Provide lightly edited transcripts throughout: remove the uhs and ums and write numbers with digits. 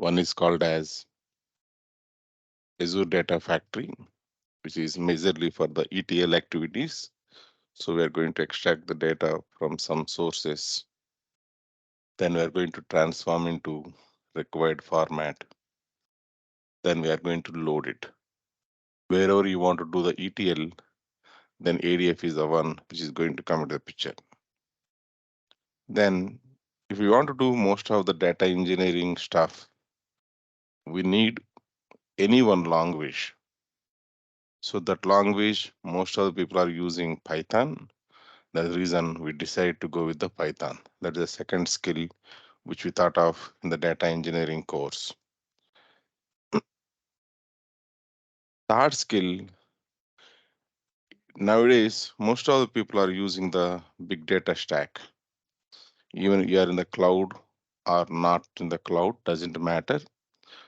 One is called as Azure Data Factory, which is majorly for the ETL activities. So we are going to extract the data from some sources. Then we are going to transform into required format. Then we are going to load it. Wherever you want to do the ETL, then ADF is the one which is going to come into the picture. Then if you want to do most of the data engineering stuff, we need any one language. So that language, most of the people are using Python. That's the reason we decided to go with the Python. That is the second skill which we thought of in the data engineering course. Third skill, nowadays, most of the people are using the big data stack. Even you are in the cloud or not in the cloud, doesn't matter.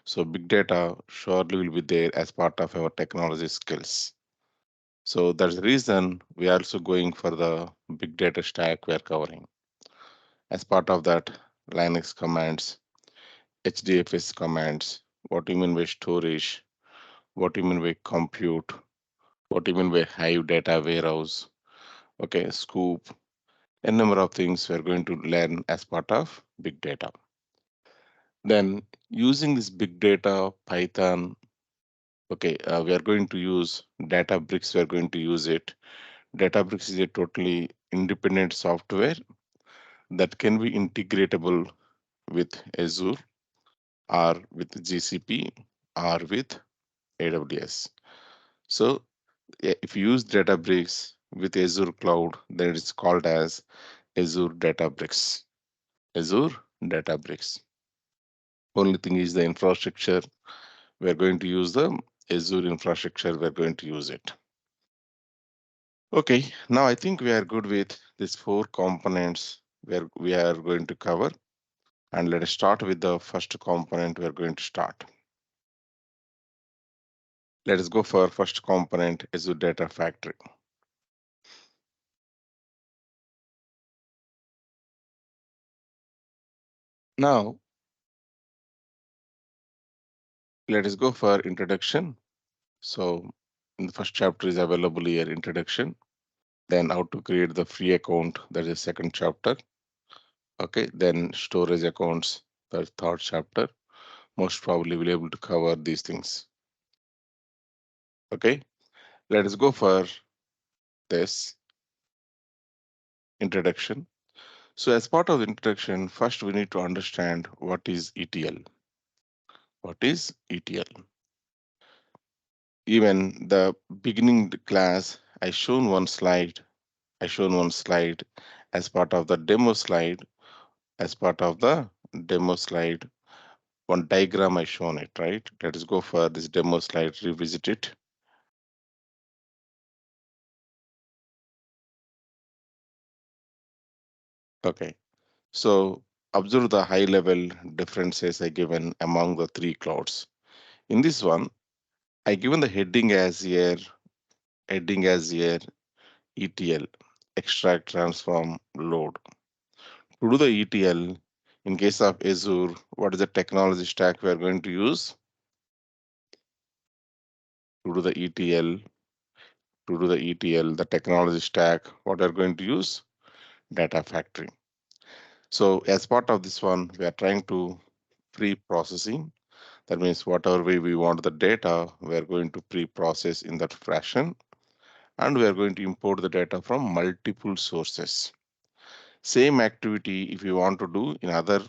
So big data surely will be there as part of our technology skills. So that's the reason we are also going for the big data stack we are covering. As part of that, Linux commands, HDFS commands, what do you mean by storage, what do you mean by compute, what do you mean by Hive data warehouse, okay, scoop, a number of things we are going to learn as part of big data. Then using this big data, Python, okay, we are going to use Databricks, we are going to use it. Databricks is a totally independent software that can be integratable with Azure or with GCP or with AWS. So if you use Databricks with Azure Cloud, then it's called as Azure Databricks. Azure Databricks. Only thing is the infrastructure. We're going to use the Azure infrastructure. We're going to use it. Okay, now I think we are good with these four components where we are going to cover. And let us start with the first component we're going to start. Let us go for first component, Azure Data Factory. Now, let us go for introduction. So in the first chapter is available here, introduction. Then how to create the free account, that is the second chapter. Okay, then storage accounts, that's third chapter. Most probably we'll be able to cover these things. Okay, let us go for this introduction. So as part of the introduction, first we need to understand what is ETL. What is ETL? Even the beginning class, I shown one slide as part of the demo slide, as part of the demo slide, one diagram I shown it, right? Let us go for this demo slide, revisit it. Okay, so observe the high level differences I given among the three clouds. In this one, I given the heading as here ETL, extract, transform, load. To do the ETL, in case of Azure, what is the technology stack we are going to use? To do the ETL, the technology stack, what we are going to use? Data Factory. So as part of this one, we are trying to pre-processing. That means whatever way we want the data, we are going to pre-process in that fashion. And we are going to import the data from multiple sources. Same activity if you want to do in other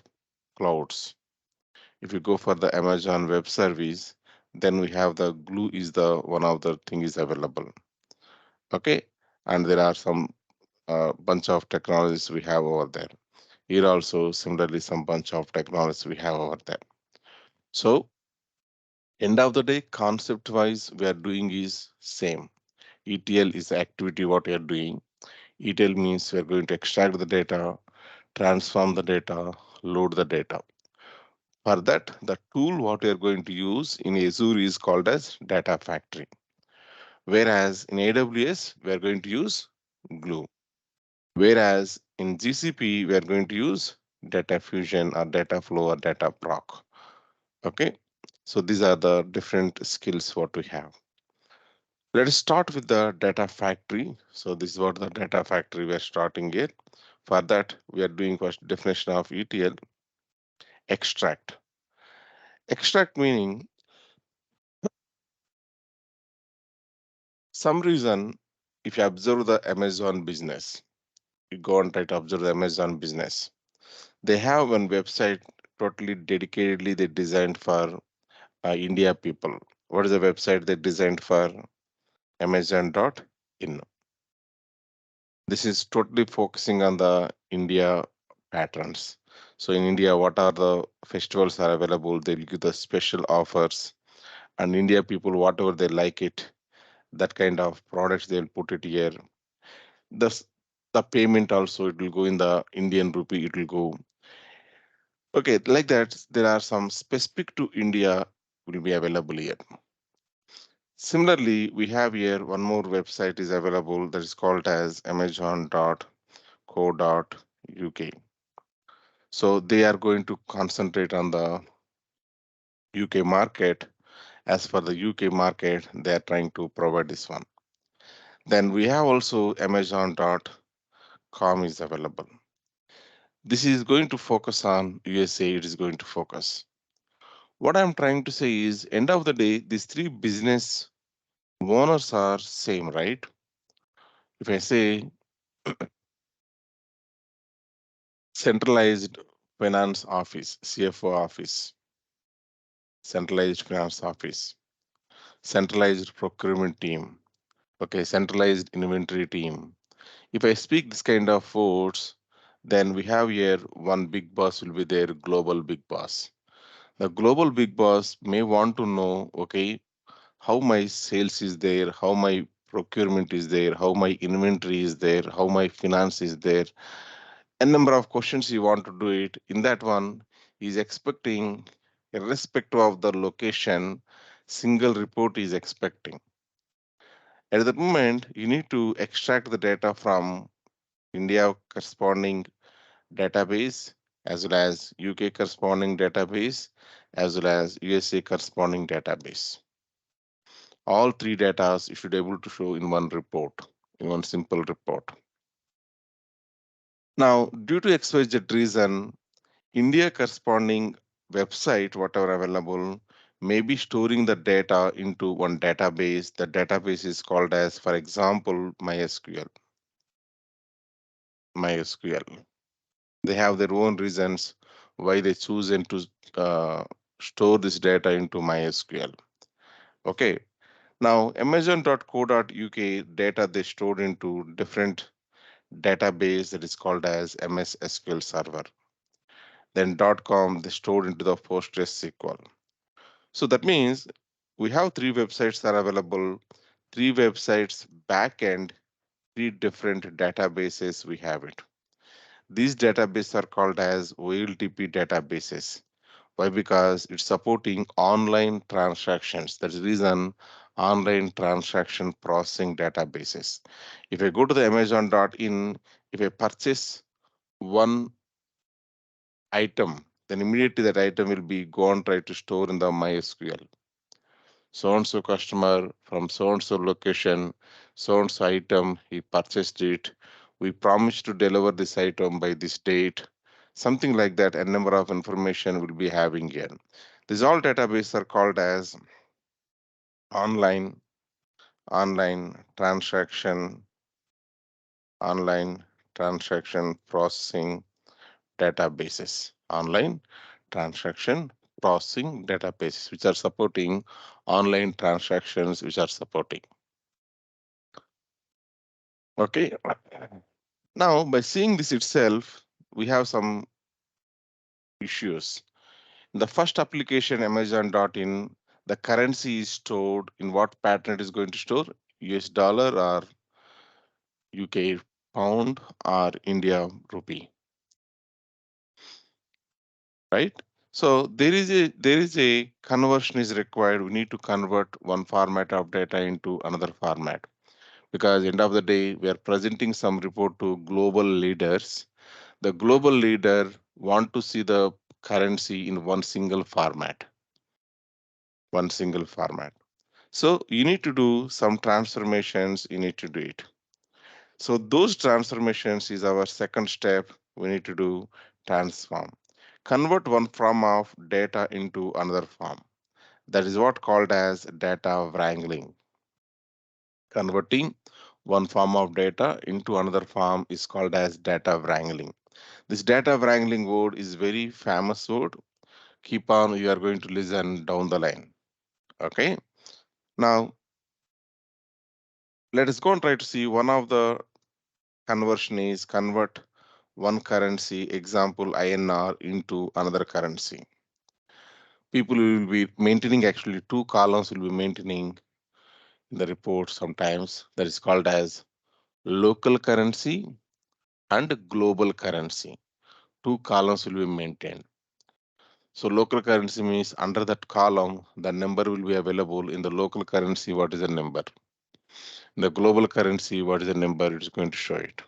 clouds. If you go for the Amazon Web Service, then we have the Glue is the one of the thing is available. Okay, and there are some bunch of technologies we have over there. Here also similarly some bunch of technologies we have over there. So end of the day, concept wise, we are doing is same. ETL is the activity what we are doing. ETL means we are going to extract the data, transform the data, load the data. For that, the tool what we are going to use in Azure is called as Data Factory. Whereas in AWS, we are going to use Glue. Whereas in GCP, we are going to use Data Fusion or Data Flow or Data Proc. Okay, so these are the different skills what we have. Let us start with the data factory. So this is what the data factory we are starting here. For that, we are doing first definition of ETL. Extract. Extract meaning some reason if you observe the Amazon business, you go and try to observe the Amazon business. They have one website totally dedicatedly they designed for India people. What is the website they designed for Amazon.in? This is totally focusing on the India patterns. So in India, what are the festivals are available? They'll give the special offers, and India people, whatever they like it, that kind of products they'll put it here. The the payment also it will go in the Indian rupee. It will go okay like that. There are some specific to India will be available here. Similarly, we have here one more website is available that is called as Amazon.co.uk. So they are going to concentrate on the UK market. As for the UK market, they are trying to provide this one. Then we have also Amazon.com is available. This is going to focus on USA, it is going to focus. What I'm trying to say is, end of the day, these three business owners are same, right? If I say centralized finance office, CFO office, centralized finance office, centralized procurement team, okay, centralized inventory team. If I speak this kind of words, then we have here one big boss will be there, global big boss. The global big boss may want to know, okay, how my sales is there, how my procurement is there, how my inventory is there, how my finance is there. A number of questions you want to do it. In that one, is expecting, irrespective of the location, single report is expecting. At the moment, you need to extract the data from India corresponding database as well as UK corresponding database as well as USA corresponding database. All three data you should be able to show in one report, in one simple report. Now, due to XYZ reason, India corresponding website, whatever available, may be storing the data into one database. The database is called as, for example, MySQL. MySQL. They have their own reasons why they choose and to store this data into MySQL. Okay. Now, Amazon.co.uk data they stored into different database that is called as MS SQL Server. Then .com they stored into the PostgreSQL. So that means we have three websites that are available, three websites backend, three different databases we have it. These databases are called as OLTP databases. Why? Because it's supporting online transactions. That's the reason online transaction processing databases. If I go to the Amazon.in, if I purchase one item, then immediately that item will be go and try to store in the MySQL. So and so customer from so and so location, so and so item, he purchased it. We promised to deliver this item by this date. Something like that, a number of information will be having here. These all databases are called as online, online transaction, online transaction processing databases, online transaction processing databases, which are supporting online transactions, which are supporting. Okay. Now, by seeing this itself, we have some issues. In the first application, Amazon.in, the currency is stored in what pattern it is going to store? US dollar or UK pound or India rupee, right? So there is a conversion is required. We need to convert one format of data into another format because end of the day we are presenting some report to global leaders. The global leader want to see the currency in one single format. one single format. So you need to do some transformations, you need to do it. So those transformations is our second step. We need to do transform. Convert one form of data into another form. That is what called as data wrangling. Converting one form of data into another form is called as data wrangling. This data wrangling word is very famous word. Keep on, you are going to listen down the line. Okay. Now let us go and try to see one of the conversion is convert one currency, example INR, into another currency. People will be maintaining actually two columns will be maintaining in the report sometimes that is called as local currency and global currency. Two columns will be maintained. So local currency means under that column, the number will be available in the local currency. What is the number? In the global currency, what is the number? It's going to show it.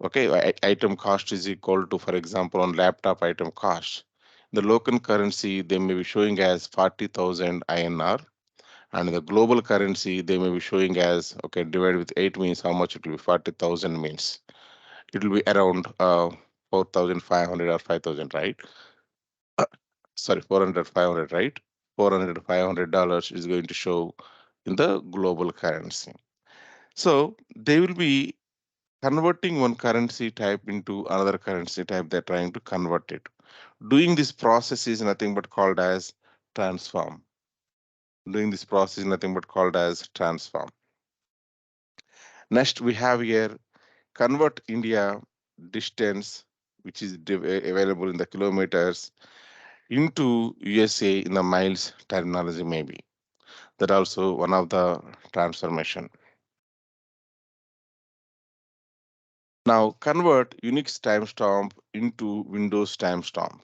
Okay, item cost is equal to, for example, on laptop item cost. The local currency, they may be showing as 40,000 INR, and the global currency, they may be showing as, okay, divided with 8 means how much it will be, 40,000 means. It will be around 4,500 or 5,000, right? Sorry, 400, 500, right? 400, $500 is going to show in the global currency. So they will be converting one currency type into another currency type. They're trying to convert it. Doing this process is nothing but called as transform. Doing this process is nothing but called as transform. Next, we have here convert India distance, which is available in the kilometers, into USA in the miles terminology maybe. That also one of the transformation. Now convert Unix timestamp into Windows timestamp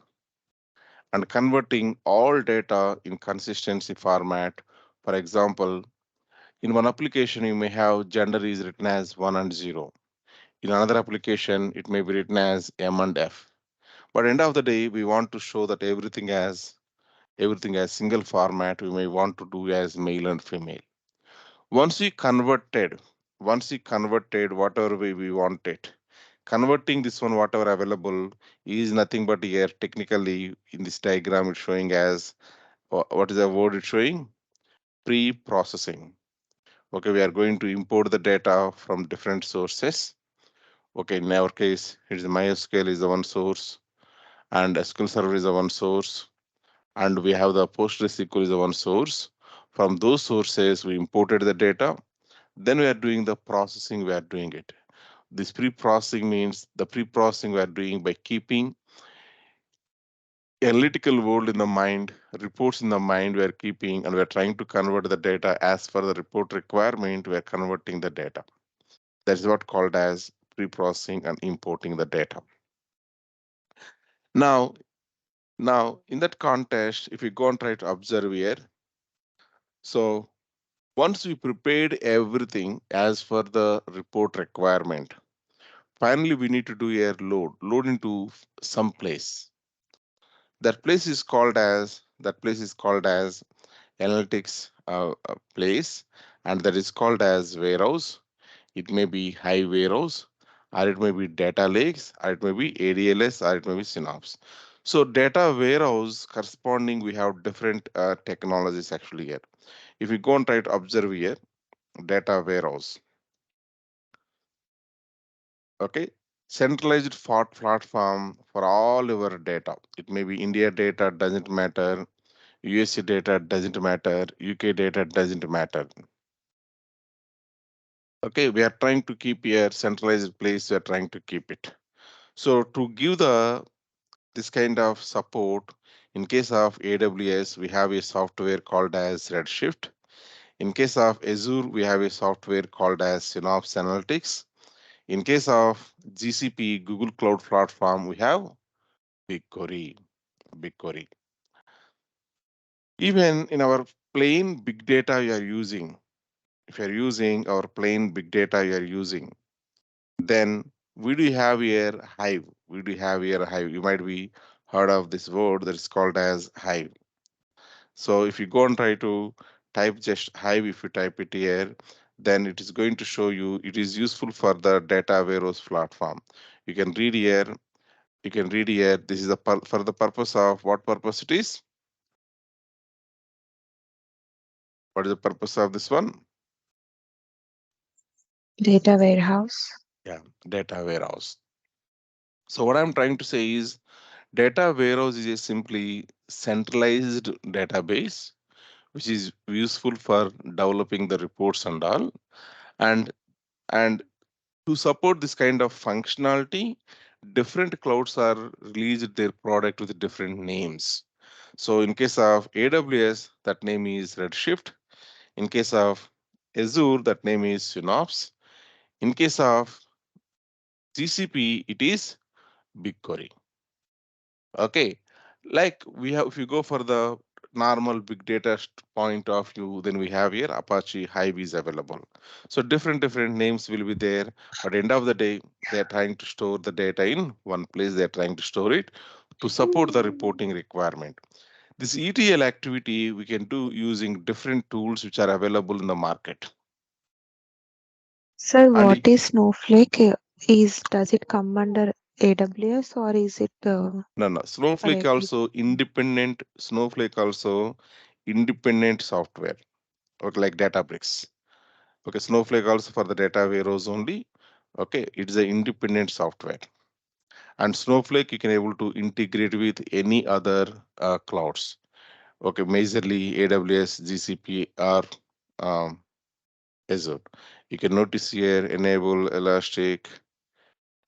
and converting all data in consistency format. For example, in one application you may have gender is written as 1 and 0. In another application it may be written as M and F. But end of the day we want to show that everything as single format. We may want to do as male and female. Once we converted, whatever way we want it, converting this one whatever available is nothing but here technically in this diagram it's showing as what is the word it's showing? Pre-processing. Okay, we are going to import the data from different sources. Okay, in our case, it's MySQL is the one source, and SQL Server is the one source, and we have the PostgreSQL is the one source. From those sources, we imported the data. Then we are doing the processing. We are doing it. This pre-processing means the pre-processing we are doing by keeping analytical world in the mind, reports in the mind we are keeping, and we are trying to convert the data as per the report requirement. We are converting the data. That is what called as pre-processing and importing the data. Now, in that context, if we go and try to observe here, so once we prepared everything as per the report requirement, finally we need to do a load into some place. That place is called as analytics place, and that is called as warehouse. It may be high warehouse, or it may be data lakes, or it may be ADLS, or it may be Synapse. So data warehouse corresponding, we have different technologies actually here. If we go and try to observe here, data warehouse, okay, centralized platform for all your data. It may be India data, doesn't matter. USA data doesn't matter. UK data doesn't matter. Okay, we are trying to keep a centralized place. We are trying to keep it. So to give the this kind of support, in case of AWS, we have a software called as Redshift. In case of Azure, we have a software called as Synapse Analytics. In case of GCP, Google Cloud Platform, we have BigQuery. BigQuery. Even in our plain big data you are using, if you're using our plain big data you are using, then we do have here Hive. We do have here Hive. You might be heard of this word that is called as Hive. So if you go and try to type just Hive, if you type it here, then it is going to show you it is useful for the data warehouse platform. You can read here. You can read here. This is for the purpose of what purpose it is? What is the purpose of this one? Data warehouse. Yeah, data warehouse. So what I'm trying to say is data warehouse is a simply centralized database which is useful for developing the reports and all. And and to support this kind of functionality, different clouds are released their product with different names. So in case of AWS, that name is Redshift. In case of Azure, that name is Synops. In case of GCP, it is BigQuery. Okay, like we have, if you go for the normal big data point of view, then we have here Apache Hive is available. So different names will be there, but end of the day, they are trying to store the data in one place. They are trying to store it to support the reporting requirement. This ETL activity we can do using different tools which are available in the market. Sir, And what is Snowflake? Is does it come under AWS or is it no, no, for Snowflake every? also independent. Snowflake also independent software, okay, like Databricks. Okay, Snowflake also for the data warehouse only. Okay, it's an independent software. And Snowflake you can able to integrate with any other clouds. Okay, majorly AWS, GCP, or um, Azure. You can notice here enable Elastic,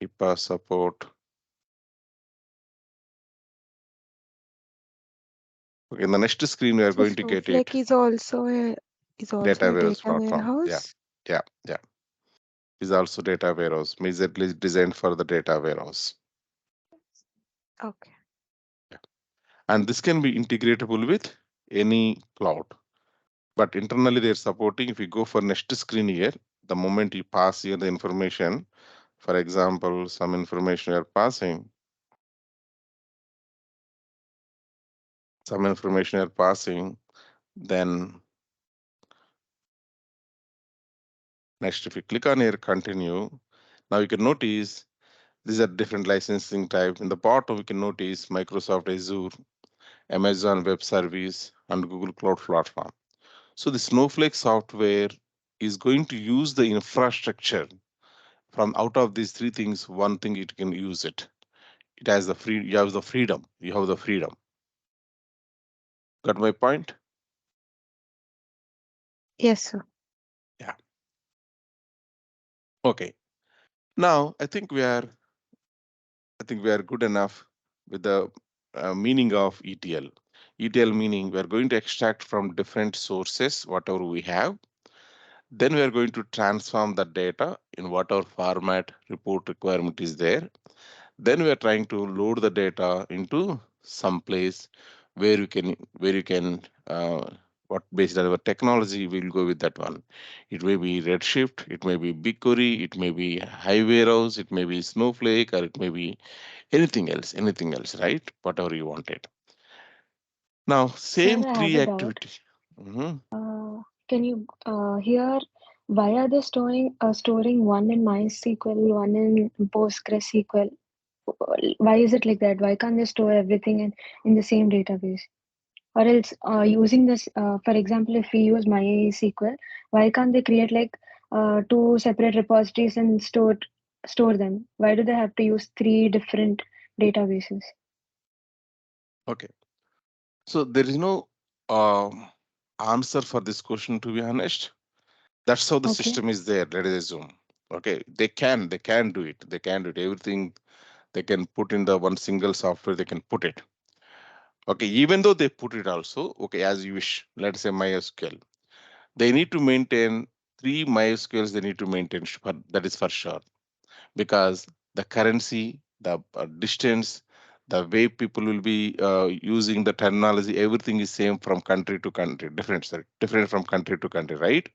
HIPAA support. Okay, in the next screen we are So going to get it. Snowflake is also Data a warehouse data platform. Yeah, warehouse. yeah, yeah. Is also data warehouse, majorly designed for the data warehouse. Okay. Yeah. And this can be integratable with any cloud. But internally they're supporting. If you go for next screen here, the moment you pass here the information, for example, some information you're passing, some information you're passing, then next, if you click on here, continue, now you can notice these are different licensing type. In the bottom, we can notice Microsoft Azure, Amazon Web Service, and Google Cloud Platform. So the Snowflake software is going to use the infrastructure from out of these three things, one thing it can use it. It has the free, you have the freedom. You have the freedom. Got my point? Yes, sir. Yeah. Okay. Now I think we are good enough with the meaning of ETL. ETL meaning we are going to extract from different sources whatever we have. Then we are going to transform the data in whatever format report requirement is there. Then we are trying to load the data into some place where you can what based on our technology we'll go with that one. It may be Redshift, it may be BigQuery, it may be Hive Warehouse, it may be Snowflake, or it may be anything else, right? Whatever you wanted. Now, Sir, same I have three a doubt. activity. Mhm. Can you here? Why are they storing one in MySQL, one in PostgreSQL? Why is it like that? Why can't they store everything in the same database? Or else, using this, for example, if we use MySQL, why can't they create like two separate repositories and store them? Why do they have to use three different databases? Okay. So there is no um, answer for this question, to be honest. That's how the Okay. system is there. Let us assume. Okay, they can do it. They can do it. Everything they can put in the one single software. They can put it. Okay, even though they put it also. Okay, as you wish. Let's say MySQL. They need to maintain three MySQLs. They need to maintain. That is for sure, because the currency, the distance, the way people will be using the terminology, everything is same from country to country, different, sorry, different from country to country, right?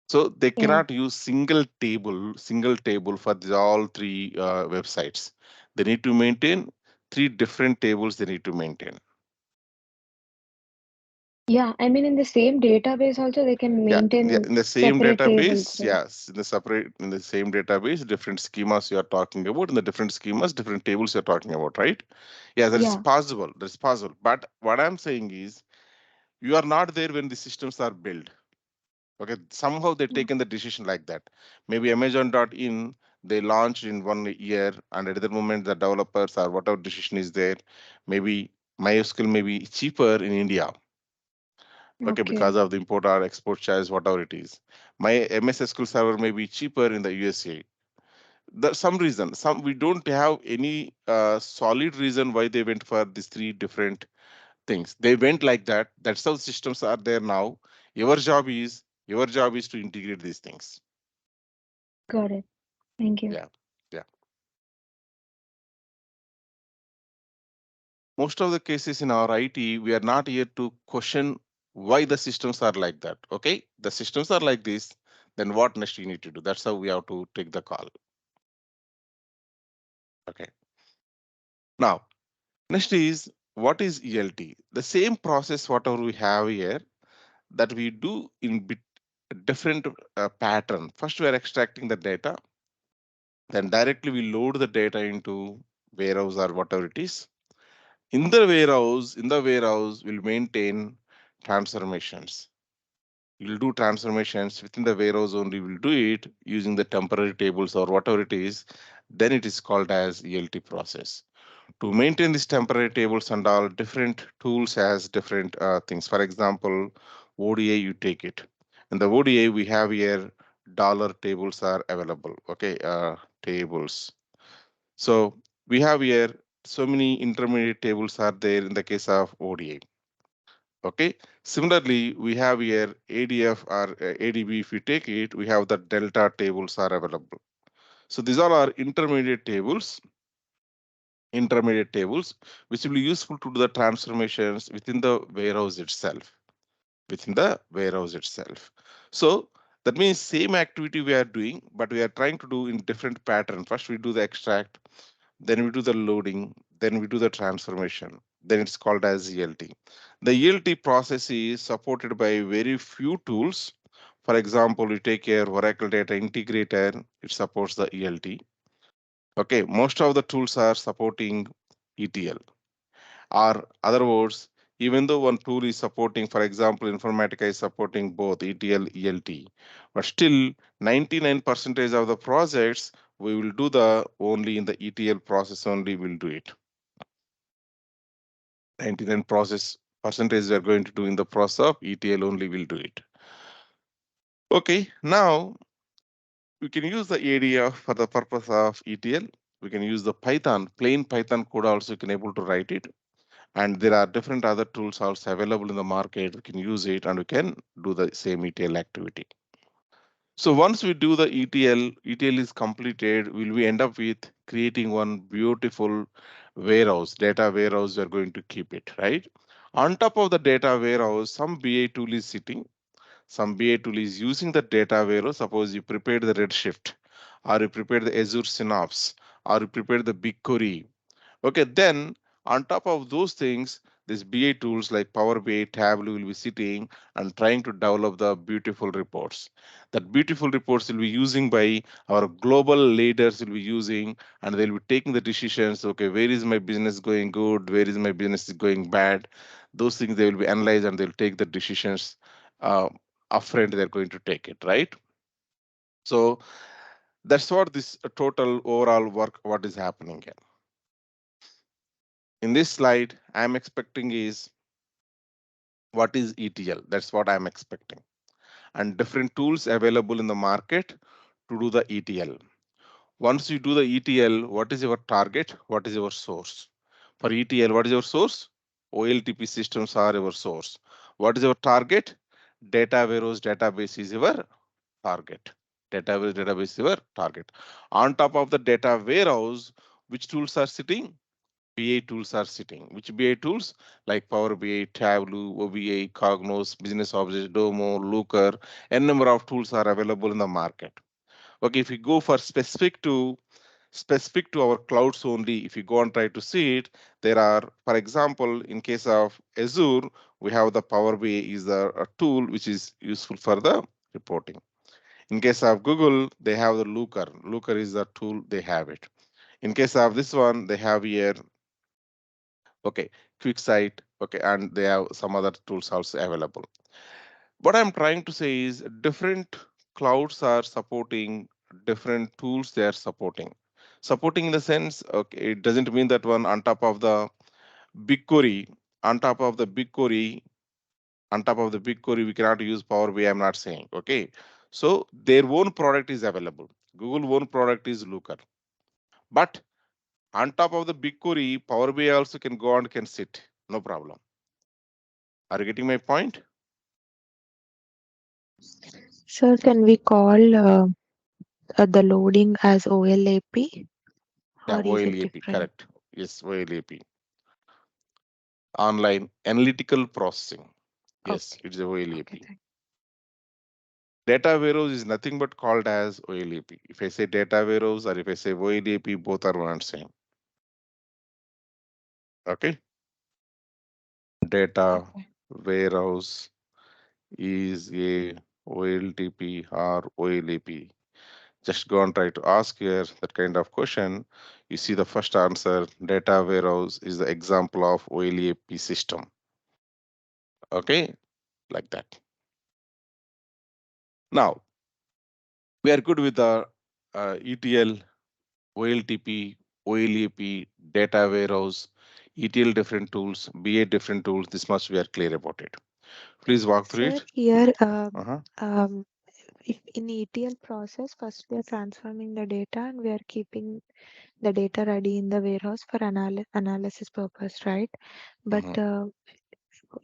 So they Yeah. cannot use single table for all three websites. They need to maintain three different tables they need to maintain. Yeah, I mean in the same database also they can Yeah, yeah, maintain in the same separate tables, database, right? yes, in the same database, different schemas you are talking about, in the different schemas, different tables you're talking about, right? Yeah, that is Yeah, possible. That is possible. But what I'm saying is, you are not there when the systems are built. Okay, somehow they yeah, taken the decision like that. Maybe Amazon.in they launched in 1 year, and at the moment the developers or whatever decision is there, maybe MySQL may be cheaper in India. Okay, because okay, of the import or export charge, whatever it is. My MS SQL server may be cheaper in the USA. There's some reason. Some we don't have any solid reason why they went for these three different things. They went like that. That's how systems are there now. Your job is to integrate these things. got it. Thank you. Yeah, yeah. Most of the cases in our IT, we are not here to question why the systems are like that. Okay, the systems are like this. Then what next you need to do? That's how we have to take the call. Okay. Now, next is what is ELT? The same process whatever we have here that we do in bit different pattern. First, we are extracting the data. Then directly we load the data into warehouse or whatever it is. In the warehouse, we'll maintain transformations. We'll do transformations within the warehouse only. We'll do it using the temporary tables or whatever it is. Then it is called as ELT process. To maintain these temporary tables and all, different tools has different things. For example, ODA, you take it. In the ODA, we have here dollar tables are available. Okay, tables. So we have here so many intermediate tables are there in the case of ODA. Okay. Similarly, we have here ADF or ADB. If you take it, we have the delta tables are available. So these all are intermediate tables, which will be useful to do the transformations within the warehouse itself. Within the warehouse itself. So that means same activity we are doing, but we are trying to do in different pattern. First, we do the extract, then we do the loading, then we do the transformation. Then it's called as ELT. The ELT process is supported by very few tools. For example, you take your Oracle Data Integrator, it supports the ELT. Okay, most of the tools are supporting ETL. Or other words, even though one tool is supporting, for example, Informatica is supporting both ETL, ELT, but still 99% of the projects we will do the only in the ETL process only will do it. 99 process percentage we are going to do in the process of ETL only will do it. Okay, now we can use the ADF for the purpose of ETL. We can use the Python, plain Python code also you can able to write it. And there are different other tools also available in the market. We can use it and we can do the same ETL activity. So once we do the ETL is completed, will we end up with creating one beautiful warehouse, data warehouse, we're going to keep it, right? On top of the data warehouse, some BA tool is sitting, some BA tool is using the data warehouse. Suppose you prepared the Redshift, or you prepared the Azure Synapse, or you prepared the BigQuery. Okay, then on top of those things, these BI tools like Power BI, Tableau will be sitting and trying to develop the beautiful reports. That beautiful reports will be using by our global leaders will be using, and they'll be taking the decisions. Okay, where is my business going good? Where is my business is going bad? Those things they will be analyzed and they'll take the decisions upfront. They're going to take it, right? So that's what this total overall work what is happening here. In this slide, I'm expecting is what is ETL? That's what I'm expecting. And different tools available in the market to do the ETL. Once you do the ETL, what is your target? What is your source? For ETL, what is your source? OLTP systems are your source. What is your target? Data warehouse database is your target. Database is your target. On top of the data warehouse, which tools are sitting? BA tools are sitting. Which BA tools? Like Power BI, Tableau, OBA, Cognos, Business Objects, Domo, Looker, n number of tools are available in the market. Okay, if we go for specific to specific to our clouds only. If you go and try to see it, there are, for example, in case of Azure, we have the Power BI is a tool which is useful for the reporting. In case of Google, they have the Looker. Looker is the tool, they have it. In case of this one, they have here, okay, QuickSight, okay, and they have some other tools also available. What I'm trying to say is different clouds are supporting different tools they are supporting. Supporting in the sense, okay, it doesn't mean that one on top of the BigQuery, on top of the BigQuery, on top of the BigQuery, we cannot use Power BI. I'm not saying, okay. So their own product is available. Google own product is Looker. But on top of the BigQuery, Power BI also can go and can sit. No problem. Are you getting my point? Sir, can we call the loading as OLAP Yeah, or is it OLAP, different? correct. Yes, OLAP. Online analytical processing. Yes, Okay. it's a Okay. OLAP. Thank Data warehouse is nothing but called as OLAP. If I say data warehouse or if I say OLAP, both are one and same. Okay. Data Okay. warehouse is a OLTP or OLAP. Just go and try to ask here that kind of question. You see the first answer, data warehouse is the example of OLAP system. Okay, like that. Now, we are good with the ETL, OLTP, OLAP, data warehouse, ETL different tools, BA different tools. This much we are clear about it. Please walk through Sir, it. here Uh-huh. if in ETL process, first we are transforming the data and we are keeping the data ready in the warehouse for analysis purpose, right? But Mhm.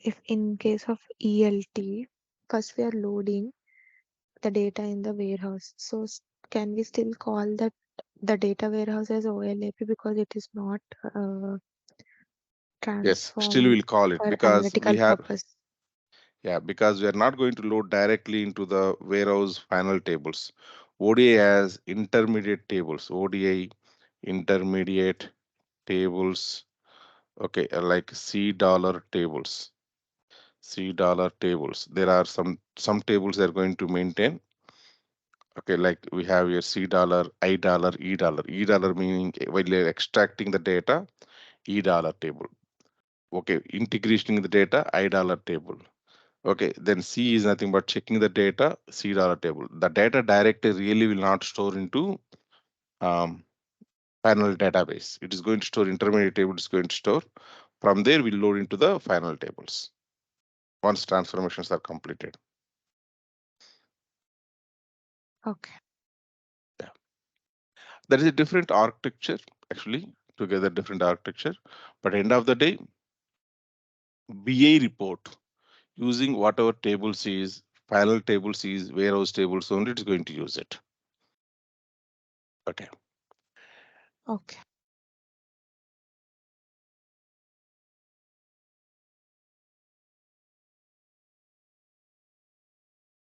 if in case of ELT, first we are loading the data in the warehouse. So can we still call that the data warehouse as OLAP because it is not Yes, still transformed we'll call it for because we analytical have, purpose? yeah, because we are not going to load directly into the warehouse final tables. ODI has intermediate tables, ODI intermediate tables, okay, like C dollar tables, C dollar tables. There are some tables they are going to maintain. Okay, like we have here C dollar, I dollar, E dollar. E dollar meaning while you're extracting the data, E dollar table. Okay, integrating the data, I dollar table. Okay, then C is nothing but checking the data, C dollar table. The data directly really will not store into um, final database. It is going to store intermediate table, it's going to store. From there, we'll load into the final tables once transformations are completed. Okay. Yeah. There is a different architecture, actually, together different architecture. But end of the day, BA report using whatever tables is, final tables is, warehouse tables only, it's going to use it. Okay. Okay.